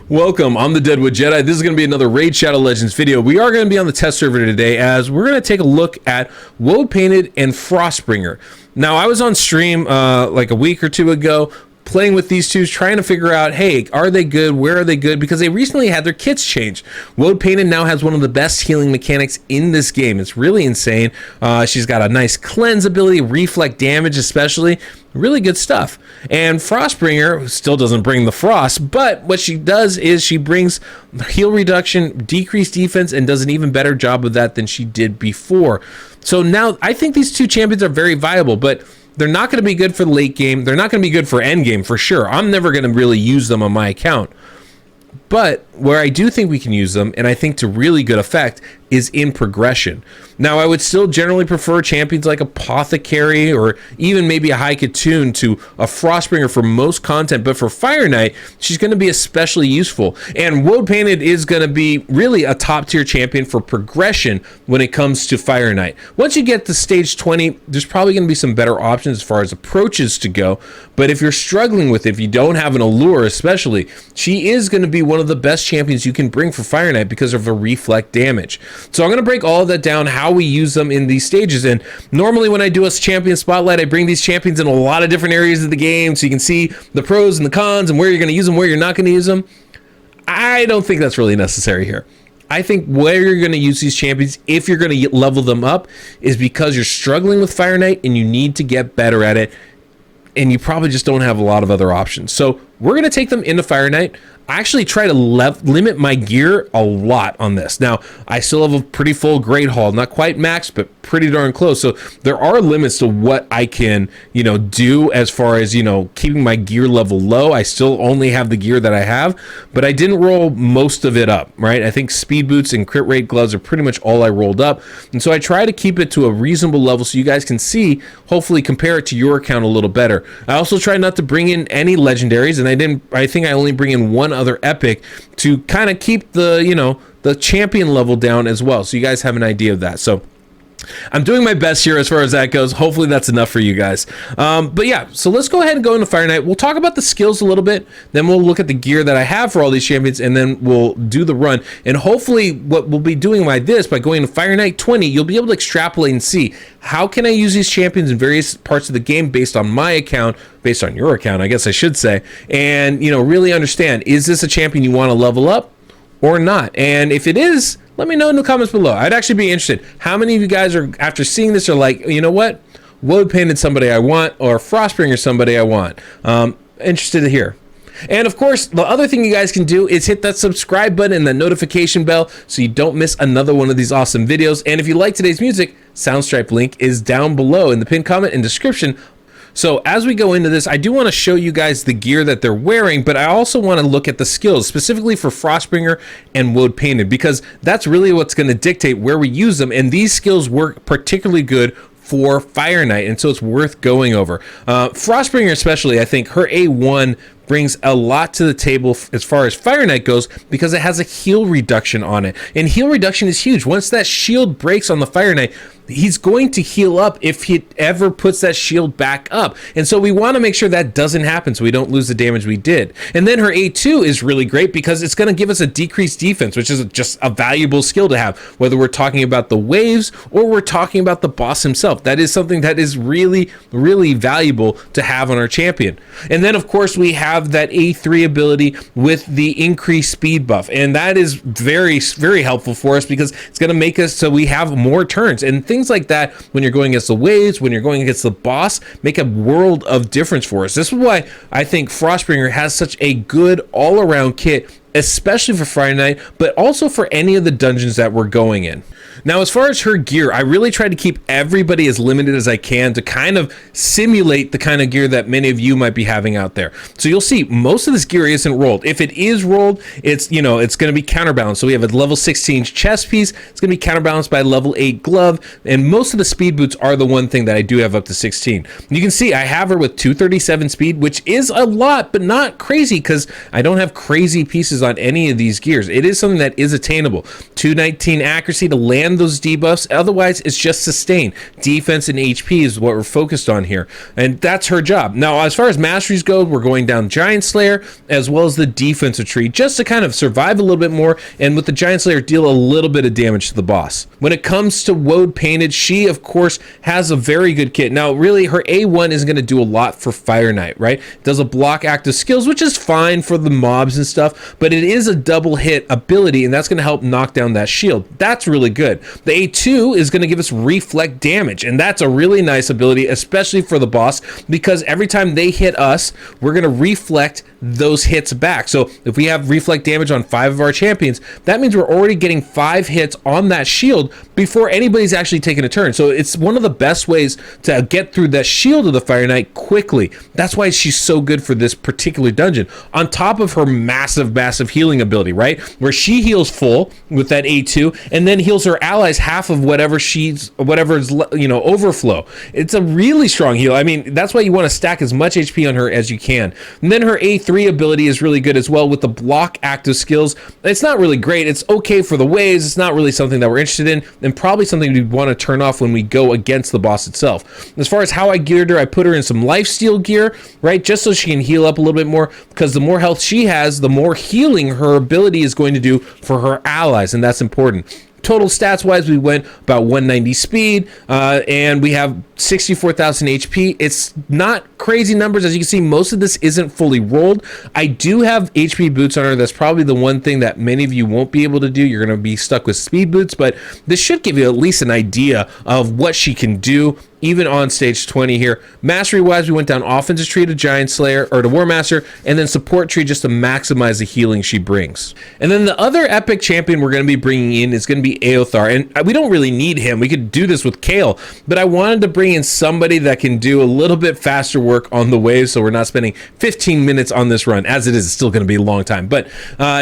Welcome, I'm the Deadwood Jedi. This is going to be another Raid Shadow Legends video. We are going to be on the test server today as we're going to take a look at Woad-Painted and Frostbringer. Now, I was on stream like a week or two ago playing with these two, trying to figure out, hey, are they good? Where are they good? Because they recently had their kits changed. Woad-Painted now has one of the best healing mechanics in this game. It's really insane. She's got a nice cleanse ability, reflect damage especially. Really good stuff. And Frostbringer still doesn't bring the frost, but what she does is she brings heal reduction, decreased defense, and does an even better job of that than she did before. So now I think these two champions are very viable, but they're not going to be good for the late game. They're not going to be good for end game for sure. I'm never going to really use them on my account. But where I do think we can use them, and I think to really good effect, is in progression. Now, I would still generally prefer champions like Apothecary or even maybe a High Katoon to a Frostbringer for most content, but for Fire Knight, she's going to be especially useful. And Woad-Painted is going to be really a top-tier champion for progression when it comes to Fire Knight. Once you get to stage 20, there's probably going to be some better options as far as approaches to go, but if you're struggling with it, if you don't have an allure especially, she is going to be one of the best champions you can bring for Fire Knight because of her reflect damage. So I'm going to break all of that down, how we use them in these stages. And normally when I do a champion spotlight, I bring these champions in a lot of different areas of the game so you can see the pros and the cons and where you're going to use them, where you're not going to use them. I don't think that's really necessary here. I think where you're going to use these champions, if you're going to level them up, is because you're struggling with Fire Knight and you need to get better at it. And you probably just don't have a lot of other options. So we're going to take them into Fire Knight. I actually try to limit my gear a lot on this. Now, I still have a pretty full Great Hall, not quite max, but pretty darn close. So there are limits to what I can, do as far as, keeping my gear level low. I still only have the gear that I have, but I didn't roll most of it up, right? I think speed boots and crit rate gloves are pretty much all I rolled up. And so I try to keep it to a reasonable level so you guys can see, hopefully compare it to your account a little better. I also try not to bring in any legendaries, and I think I only bring in one other epic to kind of keep the, the champion level down as well. So you guys have an idea of that. So I'm doing my best here as far as that goes. Hopefully that's enough for you guys. But yeah, so let's go ahead and go into Fire Knight. We'll talk about the skills a little bit. Then we'll look at the gear that I have for all these champions, and then we'll do the run. And hopefully what we'll be doing by going to Fire Knight 20, you'll be able to extrapolate and see how can I use these champions in various parts of the game based on my account, based on your account, I guess I should say, and really understand, is this a champion you want to level up or not? And if it is, let me know in the comments below. I'd actually be interested. How many of you guys are, after seeing this, are like, you know what? Woad-Painted somebody I want, or Frostbringer somebody I want. Interested to hear. And of course, the other thing you guys can do is hit that subscribe button and the notification bell so you don't miss another one of these awesome videos. And if you like today's music, Soundstripe link is down below in the pinned comment and description. So as we go into this, I do want to show you guys the gear that they're wearing, but I also want to look at the skills, specifically for Frostbringer and Woad-Painted, because that's really what's going to dictate where we use them. And these skills work particularly good for Fire Knight, and so it's worth going over. Frostbringer especially, I think her A1 brings a lot to the table as far as Fire Knight goes because it has a heal reduction on it. And heal reduction is huge. Once that shield breaks on the Fire Knight, he's going to heal up if he ever puts that shield back up. And so we want to make sure that doesn't happen so we don't lose the damage we did. And then her A2 is really great because it's going to give us a decreased defense, which is just a valuable skill to have, whether we're talking about the waves or we're talking about the boss himself. That is something that is really, really valuable to have on our champion. And then, of course, we have that A3 ability with the increased speed buff. And that is very, very helpful for us because it's going to make us so we have more turns. And things like that, when you're going against the waves, when you're going against the boss, make a world of difference for us. This is why I think Frostbringer has such a good all-around kit, especially for Fire Knight, but also for any of the dungeons that we're going in. Now, as far as her gear, I really try to keep everybody as limited as I can to kind of simulate the kind of gear that many of you might be having out there. So you'll see most of this gear isn't rolled. If it is rolled, it's it's going to be counterbalanced. So we have a level 16 chest piece. It's going to be counterbalanced by a level 8 glove, and most of the speed boots are the one thing that I do have up to 16. You can see I have her with 237 speed, which is a lot, but not crazy because I don't have crazy pieces on any of these gears. It is something that is attainable. 219 accuracy to land those debuffs. Otherwise, it's just sustain. Defense and HP is what we're focused on here. And that's her job. Now, as far as masteries go, we're going down Giant Slayer as well as the defensive tree just to kind of survive a little bit more, and with the Giant Slayer deal a little bit of damage to the boss. When it comes to Woad-Painted, she of course has a very good kit. Now really her A1 isn't going to do a lot for Fire Knight, right? It does a block active skills, which is fine for the mobs and stuff, but it is a double hit ability, and that's going to help knock down that shield. That's really good. The A2 is going to give us reflect damage, and that's a really nice ability, especially for the boss, because every time they hit us, we're going to reflect those hits back. So if we have reflect damage on 5 of our champions, that means we're already getting 5 hits on that shield before anybody's actually taking a turn. So it's one of the best ways to get through that shield of the Fire Knight quickly. That's why she's so good for this particular dungeon, on top of her massive healing ability, right? Where she heals full with that A2 and then heals her allies half of whatever's overflow. It's a really strong heal. I mean, that's why you want to stack as much HP on her as you can. And then her A3 ability is really good as well with the block active skills. It's not really great. It's okay for the waves. It's not really something that we're interested in, and probably something we want to turn off when we go against the boss itself. As far as how I geared her, I put her in some lifesteal gear, right? Just so she can heal up a little bit more, because the more health she has, the more healing her ability is going to do for her allies, and that's important. Total stats wise, we went about 190 speed, and we have 64,000 HP. It's not crazy numbers. As you can see, most of this isn't fully rolled. I do have HP boots on her. That's probably the one thing that many of you won't be able to do. You're going to be stuck with speed boots, but this should give you at least an idea of what she can do, even on stage 20 here. Mastery wise, we went down offensive tree to Giant Slayer, or to War Master, and then support tree just to maximize the healing she brings. And then the other epic champion we're going to be bringing in is going to be Eothar, and we don't really need him. We could do this with Kale, but I wanted to bring in somebody that can do a little bit faster work on the waves, so we're not spending 15 minutes on this run. As it is, it's still going to be a long time, but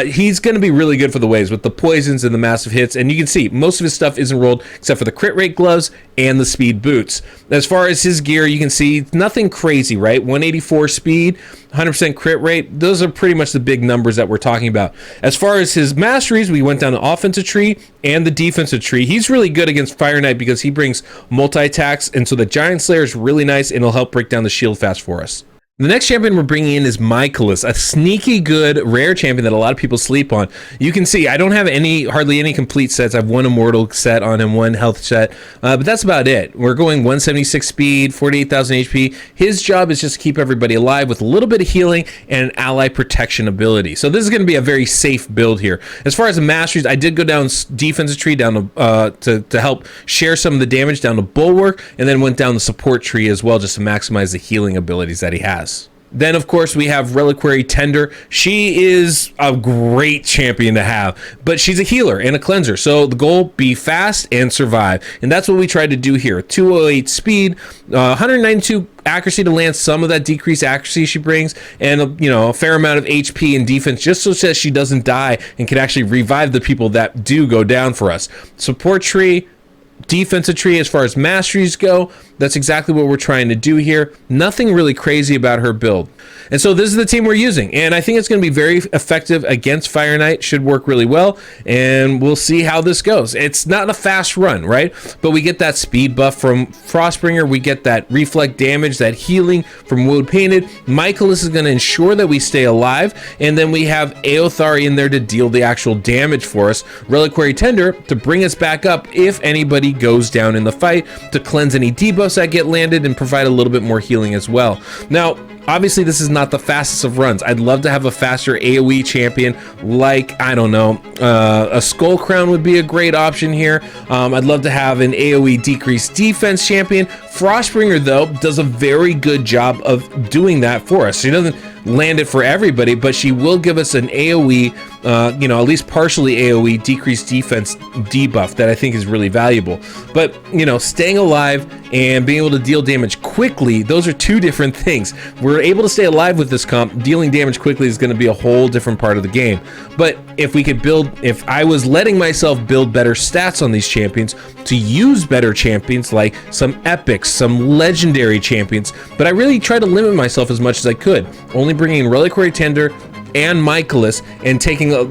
he's going to be really good for the waves with the poisons and the massive hits. And you can see most of his stuff isn't rolled except for the crit rate gloves and the speed boots. As far as his gear, you can see nothing crazy, right? 184 speed, 100% crit rate. Those are pretty much the big numbers that we're talking about. As far as his masteries, we went down the offensive tree and the defensive tree. He's really good against Fire Knight because he brings multi-attacks, and so the Giant Slayer is really nice, and it'll help break down the shield fast for us. The next champion we're bringing in is Michaelis, a sneaky good rare champion that a lot of people sleep on. You can see I don't have hardly any complete sets. I have one immortal set on him, one health set, but that's about it. We're going 176 speed, 48,000 HP. His job is just to keep everybody alive with a little bit of healing and an ally protection ability. So this is going to be a very safe build here. As far as the masteries, I did go down defensive tree down to help share some of the damage down to bulwark, and then went down the support tree as well just to maximize the healing abilities that he has. Then, of course, we have Reliquary Tender. She is a great champion to have, but she's a healer and a cleanser. So the goal, be fast and survive. And that's what we tried to do here. 208 speed, 192 accuracy to land some of that decreased accuracy she brings, and a fair amount of HP and defense just so that she doesn't die and can actually revive the people that do go down for us. Support tree, defensive tree. As far as masteries go, that's exactly what we're trying to do here. Nothing really crazy about her build. And so this is the team we're using, and I think it's going to be very effective against Fire Knight. Should work really well, and we'll see how this goes. It's not a fast run, right? But we get that speed buff from Frostbringer. We get that reflect damage, that healing from Woad-Painted. Michaelis is going to ensure that we stay alive, and then we have Eothar in there to deal the actual damage for us. Reliquary Tender to bring us back up if anybody goes down in the fight, to cleanse any debuffs that get landed and provide a little bit more healing as well. Now, obviously, this is not the fastest of runs. I'd love to have a faster AoE champion, like, I don't know, a Skull Crown would be a great option here. I'd love to have an AoE decreased defense champion. Frostbringer, though, does a very good job of doing that for us. She doesn't land it for everybody, but she will give us an AoE, at least partially AoE decreased defense debuff that I think is really valuable. But, staying alive and being able to deal damage quickly, those are two different things. We're able to stay alive with this comp. Dealing damage quickly is going to be a whole different part of the game. But if I was letting myself build better stats on these champions, to use better champions like some epics, some legendary champions, but I really try to limit myself as much as I could, only bringing in Reliquary Tender and Michaelis, and taking a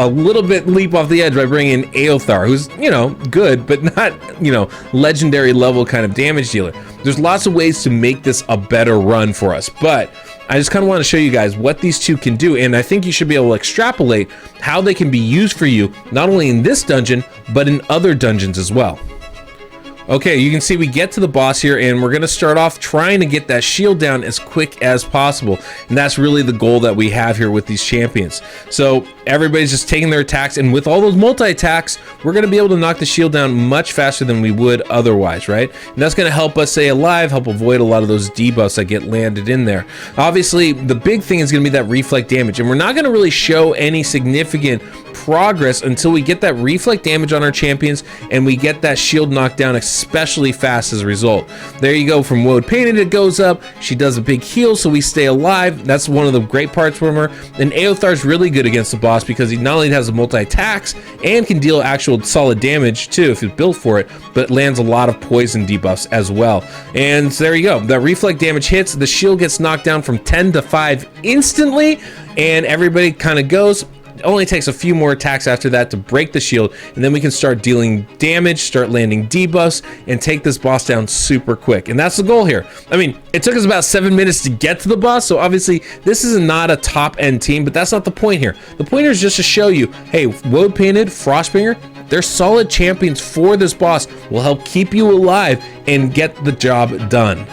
little bit leap off the edge by bringing in Eothar, who's good but not legendary level kind of damage dealer. There's lots of ways to make this a better run for us, but I just kind of want to show you guys what these two can do, and I think you should be able to extrapolate how they can be used for you, not only in this dungeon, but in other dungeons as well. Okay, you can see we get to the boss here, and we're going to start off trying to get that shield down as quick as possible, and that's really the goal that we have here with these champions. So everybody's just taking their attacks, and with all those multi-attacks, we're going to be able to knock the shield down much faster than we would otherwise, right? And that's going to help us stay alive, help avoid a lot of those debuffs that get landed in there. Obviously, the big thing is going to be that reflect damage, and we're not going to really show any significant progress until we get that reflect damage on our champions and we get that shield knocked down especially fast as a result. There you go, from Woad-Painted it goes up, she does a big heal so we stay alive. That's one of the great parts from her. And Eothar's really good against the boss because he not only has the multi-attacks and can deal actual solid damage too if he's built for it, but lands a lot of poison debuffs as well. And so there you go, that reflect damage hits, the shield gets knocked down from 10 to 5 instantly, and everybody kind of goes. It only takes a few more attacks after that to break the shield, and then we can start dealing damage, start landing debuffs, and take this boss down super quick. And that's the goal here. I mean, it took us about 7 minutes to get to the boss, so obviously this is not a top-end team, but that's not the point here. The point here is just to show you, hey, Woad-Painted, Frostbringer, they're solid champions for this boss, will help keep you alive and get the job done.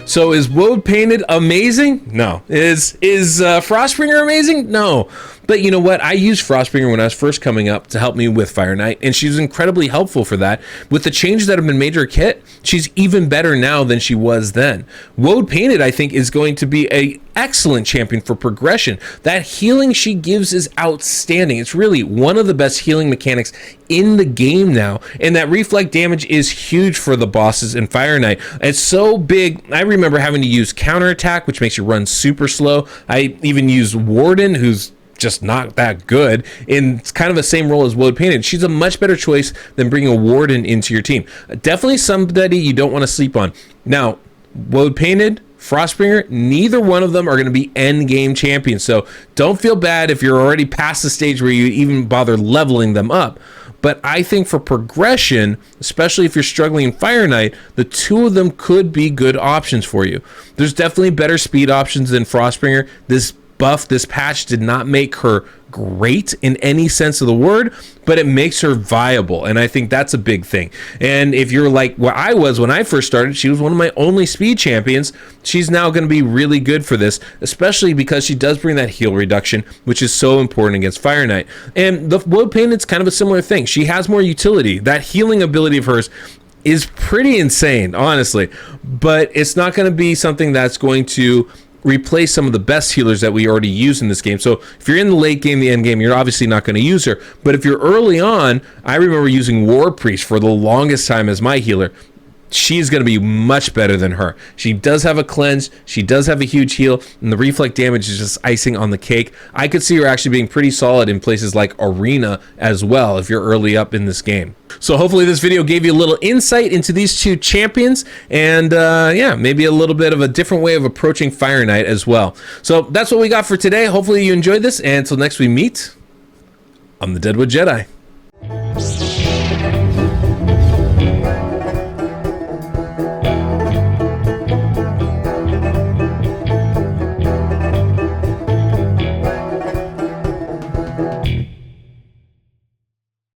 So is Woad-Painted amazing? No. Is Frostbringer amazing? No. But you know what? I used Frostbringer when I was first coming up to help me with Fire Knight, and she was incredibly helpful for that. With the changes that have been made to her kit, she's even better now than she was then. Woad-Painted, I think, is going to be a excellent champion for progression. That healing she gives is outstanding. It's really one of the best healing mechanics in the game now, and that reflect damage is huge for the bosses in Fire Knight. It's so big. I remember having to use counterattack, which makes you run super slow. I even used Warden, who's just not that good, in kind of the same role as Woad-Painted. She's a much better choice than bringing a Warden into your team. Definitely somebody you don't want to sleep on. Now, Woad-Painted, Frostbringer, neither one of them are going to be end game champions, so don't feel bad if you're already past the stage where you even bother leveling them up. But I think for progression, especially if you're struggling in Fire Knight, the two of them could be good options for you. There's definitely better speed options than Frostbringer. This buff, this patch did not make her great in any sense of the word, but it makes her viable, and I think that's a big thing. And if you're like what I was when I first started, she was one of my only speed champions. She's now going to be really good for this, especially because she does bring that heal reduction, which is so important against Fire Knight. And the Woad-Painted's kind of a similar thing. She has more utility. That healing ability of hers is pretty insane, honestly, but it's not going to be something that's going to replace some of the best healers that we already use in this game. So if you're in the late game, the end game, you're obviously not going to use her. But if you're early on, I remember using War Priest for the longest time as my healer. she's going to be much better than her. She does have a cleanse, she does have a huge heal, and the reflect damage is just icing on the cake. I could see her actually being pretty solid in places like Arena as well if you're early up in this game. So hopefully this video gave you a little insight into these two champions, and yeah, maybe a little bit of a different way of approaching Fire Knight as well. So that's what we got for today. Hopefully you enjoyed this, and until next we meet, I'm the Deadwood Jedi.